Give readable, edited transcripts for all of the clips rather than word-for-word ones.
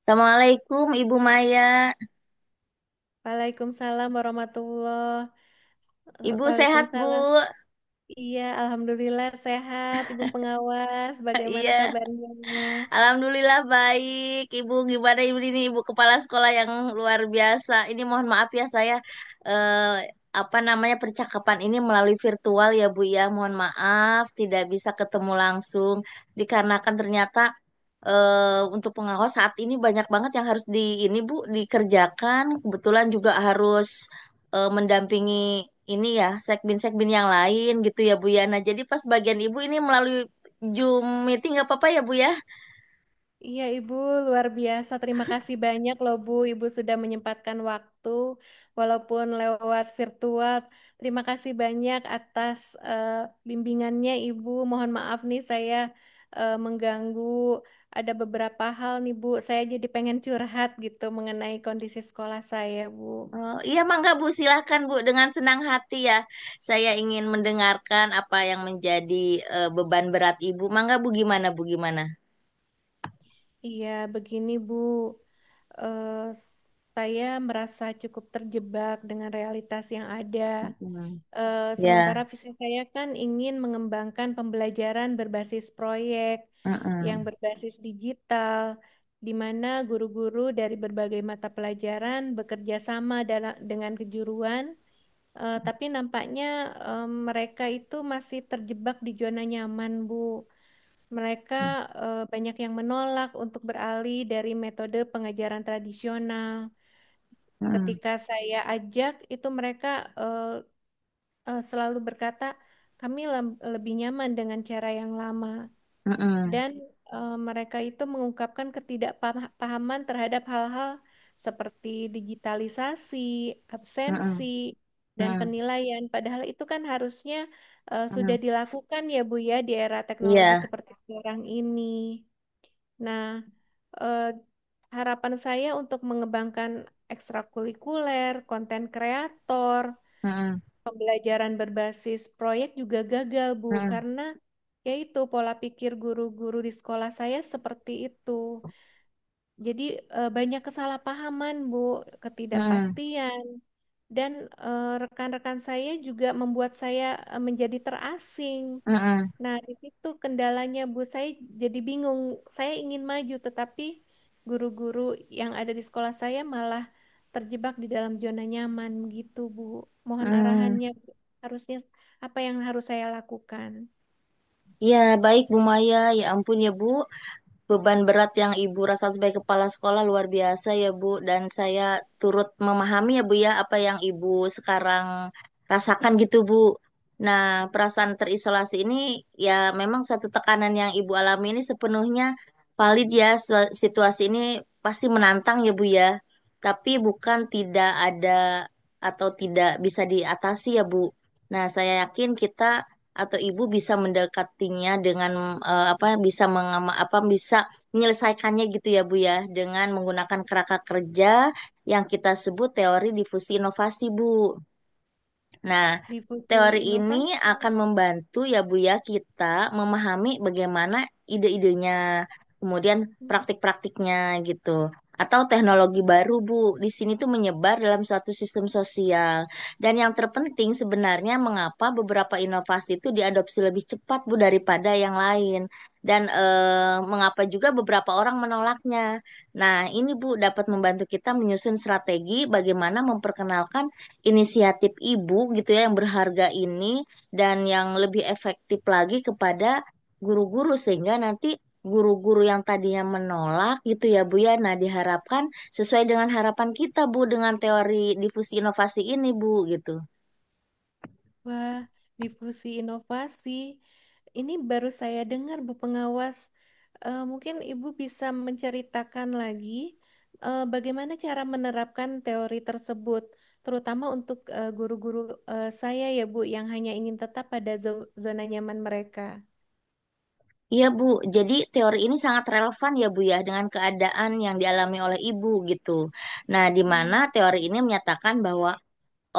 Assalamualaikum Ibu Maya. Waalaikumsalam warahmatullah. Ibu sehat, Bu? Waalaikumsalam. Iya, alhamdulillah sehat. Ibu pengawas, bagaimana Iya, kabarnya? alhamdulillah baik. Ibu gimana Ibu ini Ibu kepala sekolah yang luar biasa. Ini mohon maaf ya saya apa namanya percakapan ini melalui virtual ya Bu ya. Mohon maaf tidak bisa ketemu langsung dikarenakan ternyata untuk pengawas saat ini banyak banget yang harus ini Bu dikerjakan. Kebetulan juga harus mendampingi ini ya segmen-segmen yang lain gitu ya Bu ya. Nah, jadi pas bagian Ibu ini melalui Zoom meeting nggak apa-apa ya Bu ya? Iya, Ibu, luar biasa. Terima kasih banyak loh, Bu. Ibu sudah menyempatkan waktu, walaupun lewat virtual. Terima kasih banyak atas bimbingannya, Ibu. Mohon maaf nih, saya mengganggu. Ada beberapa hal nih, Bu. Saya jadi pengen curhat gitu mengenai kondisi sekolah saya, Bu. Oh, iya Mangga Bu, silakan Bu dengan senang hati ya. Saya ingin mendengarkan apa yang menjadi beban berat Ibu. Mangga Bu gimana Bu gimana? Iya, begini Bu. Eh, saya merasa cukup terjebak dengan realitas yang ada. Hmm. Sementara Ya. visi saya kan ingin mengembangkan pembelajaran berbasis proyek yang Mm-mm. berbasis digital, di mana guru-guru dari berbagai mata pelajaran bekerja sama dengan kejuruan, tapi nampaknya mereka itu masih terjebak di zona nyaman, Bu. Mereka banyak yang menolak untuk beralih dari metode pengajaran tradisional. Mm-mm. Ketika saya ajak, itu mereka selalu berkata, kami lebih nyaman dengan cara yang lama. Mm-mm. Dan mereka itu mengungkapkan ketidakpahaman terhadap hal-hal seperti digitalisasi, absensi, Mm-mm. dan Mm-mm. penilaian. Padahal itu kan harusnya sudah Mm-mm. dilakukan ya Bu ya di era teknologi Iya. seperti sekarang ini. Nah, eh, harapan saya untuk mengembangkan ekstrakurikuler, konten kreator, Mm-mm. pembelajaran berbasis proyek juga gagal, Bu, Mm-mm. karena yaitu pola pikir guru-guru di sekolah saya seperti itu. Jadi banyak kesalahpahaman, Bu, Mm-mm. ketidakpastian, dan rekan-rekan saya juga membuat saya menjadi terasing. Mm-mm. Nah, di situ kendalanya, Bu. Saya jadi bingung. Saya ingin maju, tetapi guru-guru yang ada di sekolah saya malah terjebak di dalam zona nyaman gitu, Bu. Mohon Mm. arahannya, Bu. Harusnya apa yang harus saya lakukan? Iya, baik Bu Maya. Ya ampun ya Bu. Beban berat yang Ibu rasa sebagai kepala sekolah luar biasa ya Bu, dan saya turut memahami ya Bu ya apa yang Ibu sekarang rasakan gitu Bu. Nah, perasaan terisolasi ini ya memang satu tekanan yang Ibu alami ini sepenuhnya valid ya. Situasi ini pasti menantang ya Bu ya. Tapi bukan tidak ada atau tidak bisa diatasi ya Bu. Nah, saya yakin kita atau ibu bisa mendekatinya dengan apa bisa apa bisa menyelesaikannya gitu ya Bu ya dengan menggunakan kerangka kerja yang kita sebut teori difusi inovasi Bu. Nah, Difusi teori ini inovasi. akan membantu ya Bu ya kita memahami bagaimana ide-idenya, kemudian praktik-praktiknya gitu. Atau teknologi baru Bu, di sini tuh menyebar dalam suatu sistem sosial. Dan yang terpenting sebenarnya mengapa beberapa inovasi itu diadopsi lebih cepat Bu daripada yang lain. Dan mengapa juga beberapa orang menolaknya. Nah, ini Bu dapat membantu kita menyusun strategi bagaimana memperkenalkan inisiatif ibu gitu ya yang berharga ini dan yang lebih efektif lagi kepada guru-guru sehingga nanti guru-guru yang tadinya menolak gitu ya Bu ya. Nah, diharapkan sesuai dengan harapan kita Bu dengan teori difusi inovasi ini Bu gitu. Wah, difusi inovasi. Ini baru saya dengar, Bu Pengawas. Mungkin Ibu bisa menceritakan lagi bagaimana cara menerapkan teori tersebut, terutama untuk guru-guru saya ya, Bu, yang hanya ingin tetap pada zona nyaman mereka. Iya Bu, jadi teori ini sangat relevan ya Bu ya dengan keadaan yang dialami oleh ibu gitu. Nah, di mana Hmm. teori ini menyatakan bahwa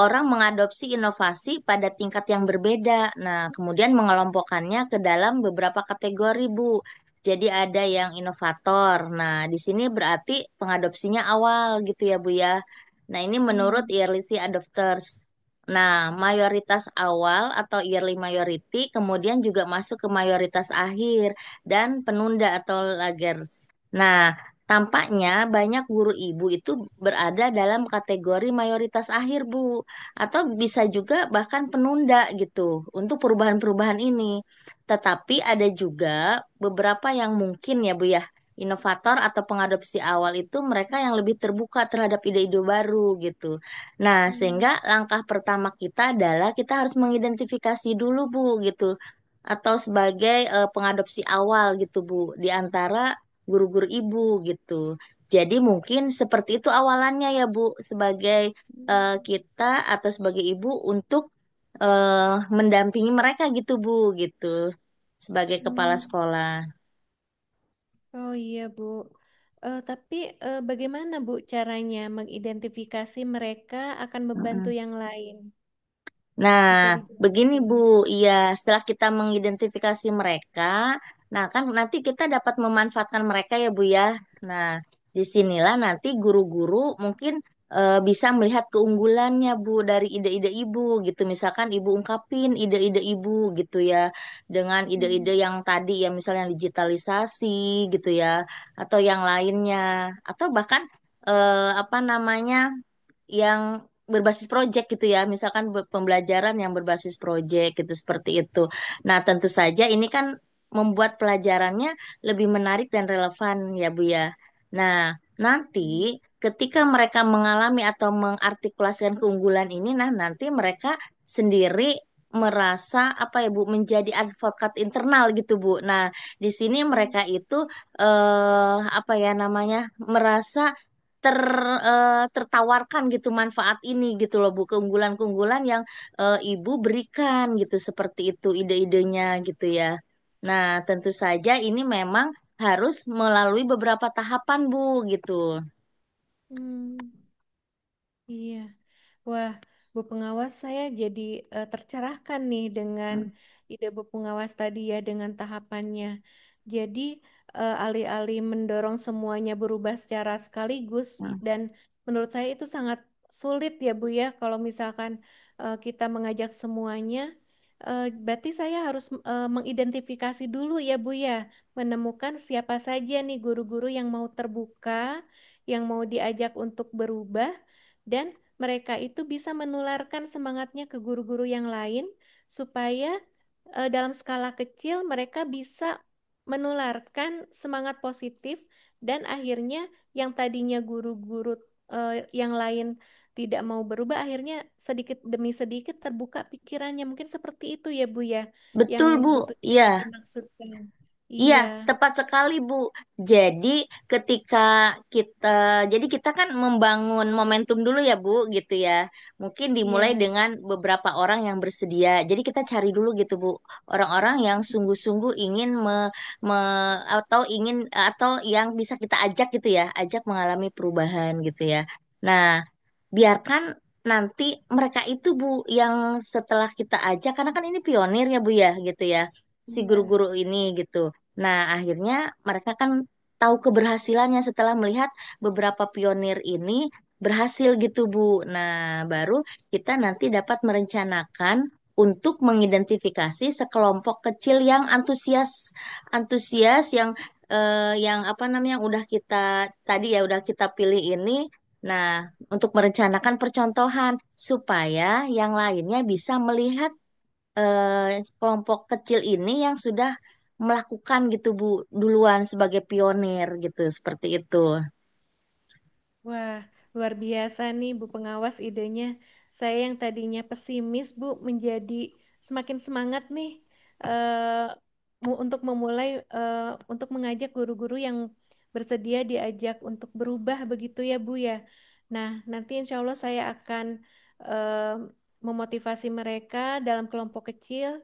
orang mengadopsi inovasi pada tingkat yang berbeda. Nah, kemudian mengelompokkannya ke dalam beberapa kategori, Bu. Jadi ada yang inovator. Nah, di sini berarti pengadopsinya awal gitu ya, Bu ya. Nah, ini menurut Hmm. early adopters. Nah, mayoritas awal atau early majority kemudian juga masuk ke mayoritas akhir dan penunda atau lagers. Nah, tampaknya banyak guru ibu itu berada dalam kategori mayoritas akhir, Bu, atau bisa juga bahkan penunda gitu untuk perubahan-perubahan ini. Tetapi ada juga beberapa yang mungkin ya Bu ya, inovator atau pengadopsi awal itu mereka yang lebih terbuka terhadap ide-ide baru gitu. Nah, Hmm. sehingga langkah pertama kita adalah kita harus mengidentifikasi dulu Bu gitu. Atau sebagai pengadopsi awal gitu Bu di antara guru-guru ibu gitu. Jadi mungkin seperti itu awalannya ya Bu sebagai kita atau sebagai ibu untuk mendampingi mereka gitu Bu gitu sebagai kepala Hmm. sekolah. Oh iya, Bu. Tapi bagaimana Bu caranya mengidentifikasi mereka akan membantu Mm-mm. yang lain? Bisa Nah, begini dijelaskan? Bu, iya setelah kita mengidentifikasi mereka, nah kan nanti kita dapat memanfaatkan mereka ya Bu ya. Nah, disinilah nanti guru-guru mungkin bisa melihat keunggulannya Bu dari ide-ide ibu gitu. Misalkan ibu ungkapin ide-ide ibu gitu ya, dengan ide-ide Hmm. yang tadi ya misalnya digitalisasi gitu ya, atau yang lainnya, atau bahkan apa namanya? Yang berbasis project gitu ya, misalkan pembelajaran yang berbasis project gitu seperti itu. Nah, tentu saja ini kan membuat pelajarannya lebih menarik dan relevan ya Bu ya. Nah, nanti ketika mereka mengalami atau mengartikulasikan keunggulan ini, nah nanti mereka sendiri merasa apa ya Bu menjadi advokat internal gitu Bu. Nah, di sini Hmm. mereka itu apa ya namanya merasa ter tertawarkan gitu manfaat ini gitu loh Bu keunggulan-keunggulan yang Ibu berikan gitu seperti itu ide-idenya gitu ya. Nah, tentu saja ini memang harus melalui beberapa tahapan Bu gitu. Hmm. Iya. Wah, Bu Pengawas, saya jadi tercerahkan nih dengan ide Bu Pengawas tadi ya, dengan tahapannya. Jadi alih-alih mendorong semuanya berubah secara sekaligus dan menurut saya itu sangat sulit ya Bu ya, kalau misalkan kita mengajak semuanya, berarti saya harus mengidentifikasi dulu ya Bu ya, menemukan siapa saja nih guru-guru yang mau terbuka, yang mau diajak untuk berubah dan mereka itu bisa menularkan semangatnya ke guru-guru yang lain supaya dalam skala kecil mereka bisa menularkan semangat positif dan akhirnya yang tadinya guru-guru yang lain tidak mau berubah akhirnya sedikit demi sedikit terbuka pikirannya. Mungkin seperti itu ya Bu ya yang Betul Bu, Bu iya. Tuti maksudkan. Iya, Iya, tepat sekali, Bu. Jadi, ketika kita, jadi kita kan membangun momentum dulu ya, Bu, gitu ya. Mungkin dimulai iya. dengan beberapa orang yang bersedia. Jadi kita cari dulu gitu, Bu, orang-orang yang sungguh-sungguh ingin atau ingin atau yang bisa kita ajak gitu ya, ajak mengalami perubahan gitu ya. Nah, biarkan nanti mereka itu, Bu, yang setelah kita ajak, karena kan ini pionir ya, Bu ya, gitu ya, si Iya. guru-guru ini gitu. Nah, akhirnya mereka kan tahu keberhasilannya setelah melihat beberapa pionir ini berhasil gitu, Bu. Nah, baru kita nanti dapat merencanakan untuk mengidentifikasi sekelompok kecil yang antusias, antusias yang apa namanya yang udah kita tadi ya udah kita pilih ini. Nah, untuk merencanakan percontohan supaya yang lainnya bisa melihat kelompok kecil ini yang sudah melakukan gitu Bu duluan sebagai pionir gitu seperti itu. Wah, luar biasa nih Bu Pengawas idenya. Saya yang tadinya pesimis Bu menjadi semakin semangat nih untuk memulai untuk mengajak guru-guru yang bersedia diajak untuk berubah begitu ya Bu ya. Nah, nanti insya Allah saya akan eh, memotivasi mereka dalam kelompok kecil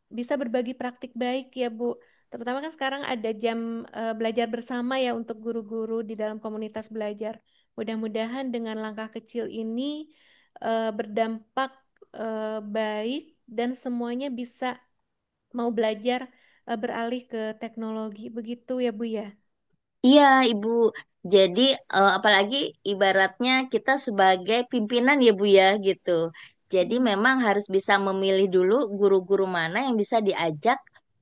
bisa berbagi praktik baik ya Bu. Terutama kan sekarang ada jam belajar bersama ya untuk guru-guru di dalam komunitas belajar. Mudah-mudahan dengan langkah kecil ini berdampak baik dan semuanya bisa mau belajar beralih ke teknologi begitu ya Bu ya? Iya, Ibu. Jadi, apalagi ibaratnya kita sebagai pimpinan ya, Bu ya, gitu. Jadi Hmm. memang harus bisa memilih dulu guru-guru mana yang bisa diajak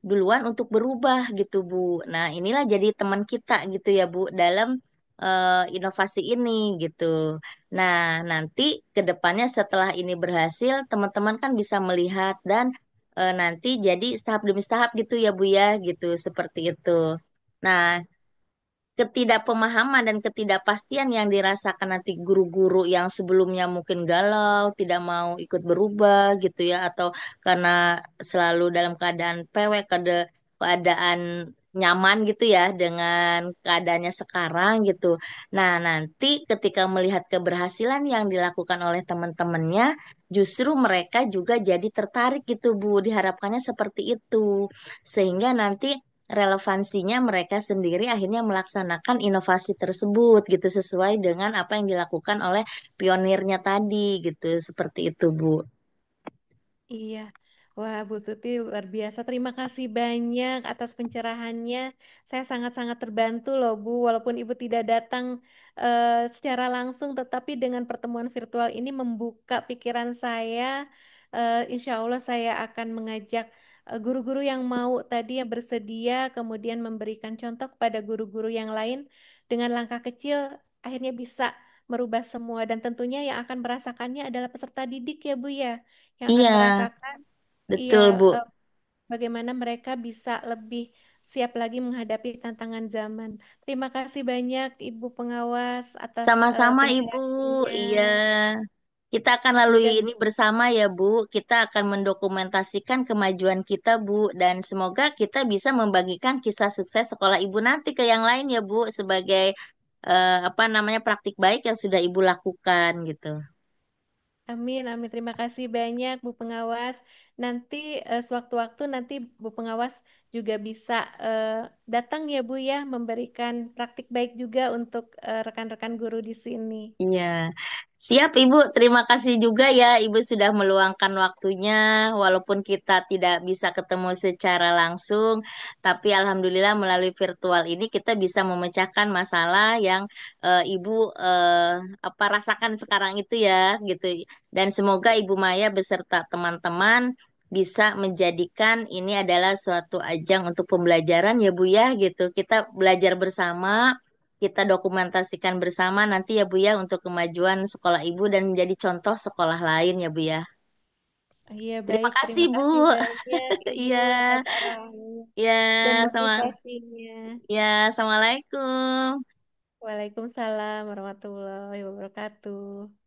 duluan untuk berubah gitu, Bu. Nah, inilah jadi teman kita gitu ya, Bu, dalam inovasi ini gitu. Nah, nanti ke depannya setelah ini berhasil, teman-teman kan bisa melihat dan nanti jadi tahap demi tahap gitu ya, Bu ya, gitu, seperti itu. Nah, ketidakpemahaman dan ketidakpastian yang dirasakan nanti guru-guru yang sebelumnya mungkin galau, tidak mau ikut berubah gitu ya, atau karena selalu dalam keadaan pewek, keadaan nyaman gitu ya dengan keadaannya sekarang gitu. Nah, nanti ketika melihat keberhasilan yang dilakukan oleh teman-temannya, justru mereka juga jadi tertarik gitu, Bu. Diharapkannya seperti itu. Sehingga nanti relevansinya mereka sendiri akhirnya melaksanakan inovasi tersebut gitu sesuai dengan apa yang dilakukan oleh pionirnya tadi gitu seperti itu Bu. Iya, wah Bu Tuti luar biasa. Terima kasih banyak atas pencerahannya. Saya sangat-sangat terbantu loh Bu, walaupun Ibu tidak datang secara langsung, tetapi dengan pertemuan virtual ini membuka pikiran saya. Insya Allah saya akan mengajak guru-guru yang mau tadi yang bersedia, kemudian memberikan contoh kepada guru-guru yang lain dengan langkah kecil, akhirnya bisa merubah semua. Dan tentunya yang akan merasakannya adalah peserta didik ya Bu ya yang akan Iya, merasakan iya betul Bu. eh, bagaimana mereka bisa lebih siap lagi menghadapi tantangan zaman. Terima kasih banyak Ibu Pengawas atas Sama-sama Ibu. penjelasannya Iya. Kita akan lalui dan ini bersama ya Bu. Kita akan mendokumentasikan kemajuan kita Bu dan semoga kita bisa membagikan kisah sukses sekolah Ibu nanti ke yang lain ya Bu sebagai apa namanya praktik baik yang sudah Ibu lakukan gitu. amin amin terima kasih banyak Bu Pengawas. Nanti sewaktu-waktu nanti Bu Pengawas juga bisa eh, datang ya Bu ya memberikan praktik baik juga untuk rekan-rekan guru di sini. Iya, siap Ibu. Terima kasih juga ya Ibu sudah meluangkan waktunya, walaupun kita tidak bisa ketemu secara langsung, tapi Alhamdulillah melalui virtual ini kita bisa memecahkan masalah yang Ibu apa rasakan sekarang itu ya, gitu. Dan semoga Ibu Maya beserta teman-teman bisa menjadikan ini adalah suatu ajang untuk pembelajaran ya Bu ya, gitu. Kita belajar bersama kita dokumentasikan bersama nanti ya Bu ya untuk kemajuan sekolah Ibu dan menjadi contoh sekolah lain ya Bu ya. Iya Terima baik, kasih terima Bu. kasih banyak Ibu Iya, atas arahannya dan ya sama motivasinya. ya Assalamualaikum. Waalaikumsalam warahmatullahi wabarakatuh.